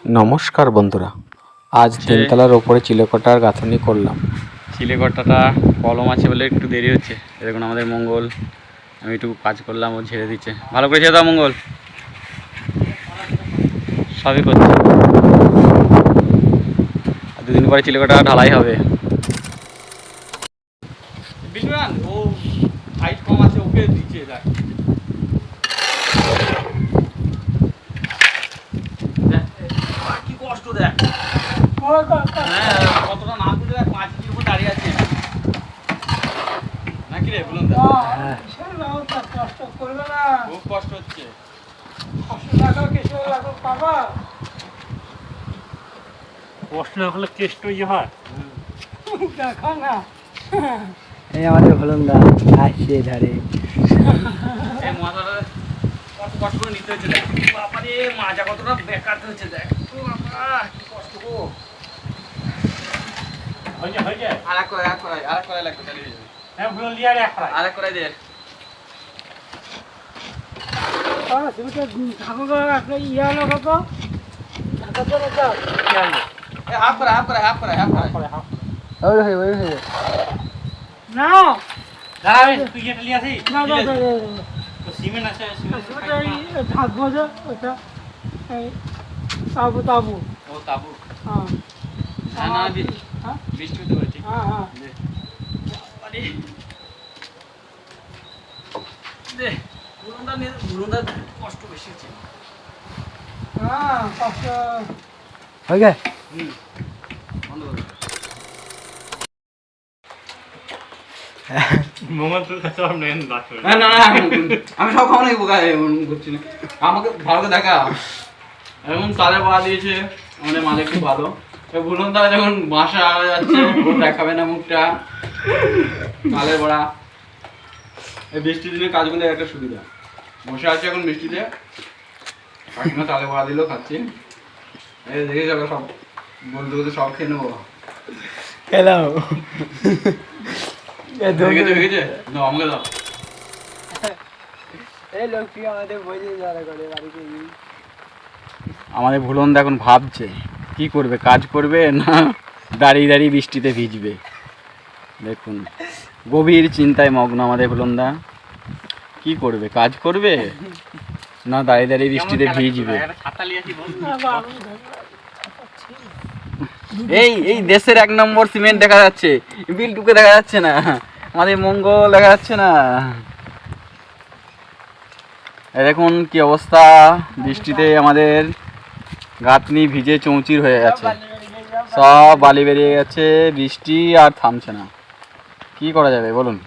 নমস্কার বন্ধুরা, আজ তিনতলার ওপরে চিলেকোঠার গাঁথনি করলাম। চিলেকোঠাটা কলম আছে বলে একটু দেরি হচ্ছে। দেখুন আমাদের মঙ্গল, আমি একটু কাজ করলাম, ও ঝেড়ে দিচ্ছে। ভালো করে ছেড়ে দাও মঙ্গল, সবই করছে। আর দুদিন পরে চিলেকোঠা ঢালাই হবে। ও হাইট কম আছে, ওকে দিচ্ছে দেখ। কি কষ্ট দেখ, কতটা না তুলে দেখ, 5 ইঞ্চির উপর দাঁড়িয়ে আছে নাকি রে বলুন? খুব কষ্ট হচ্ছে। কষ্ট না হলে কেষ্ট ইয়ে হয়। এই আমাদের ভলন্দা আসছে ধারে। এই মাথাটা কত কষ্ট করে নিতে হচ্ছে দেখ। বাবারে মাজা কতটা বেকার হচ্ছে দেখ। ও বাবা কি কষ্ট গো। হয়ে যায়। আরেক করে লাগবে চালিয়ে যাবে। হ্যাঁ ভুল লিয়ার এক রায়। আরেক করে দে। এ হাফ করে। দাঁড়াবে তুই এটা লিয়ে আসি। তো সিমেন্ট আছে, তাবু ও তাবু। হ্যাঁ না বৃষ্টি হতে পারে ঠিক। হ্যাঁ আরে দে বুলুন্দা কষ্ট বেশি হচ্ছে। হয়ে গেছে। বন্ধ কর। মোমন তোর কাছে আর নেন না। না আমি সব খাওয়া নাকি বোকা করছি না, আমাকে ভালো করে দেখা। এখন তালে বাড়া দিয়েছে আমাদের মালিক, খুব ভালো। বলুন তাহলে যখন বাসা যাচ্ছে ও দেখাবে না মুখটা। তালে বড়া এই বৃষ্টির দিনে কাজগুলো একটা সুবিধা। বসে আছে এখন বৃষ্টিতে, কাকিমা তালে বড়া দিল, খাচ্ছি। এই দেখে যাবে সব বলতে বলতে সব খেয়ে নেবো। হ্যালো ভেঙেছে দাও আমাকে দাও। এই লোকটি আমাদের বইতে যারা করে বাড়িতে। আমাদের ভুলন্দা এখন ভাবছে কি করবে, কাজ করবে না দাঁড়িয়ে বৃষ্টিতে ভিজবে। দেখুন গভীর চিন্তায় মগ্ন আমাদের ভুলন্দা। কি করবে, কাজ করবে না দাঁড়িয়ে বৃষ্টিতে ভিজবে। এই দেশের 1 নম্বর সিমেন্ট দেখা যাচ্ছে, বিলটুকে দেখা যাচ্ছে না, আমাদের মঙ্গল দেখা যাচ্ছে না। দেখুন কি অবস্থা, বৃষ্টিতে আমাদের গাঁথনি ভিজে চৌচির হয়ে গেছে, সব বালি বেরিয়ে গেছে। বৃষ্টি আর থামছে না, কি করা যাবে বলুন।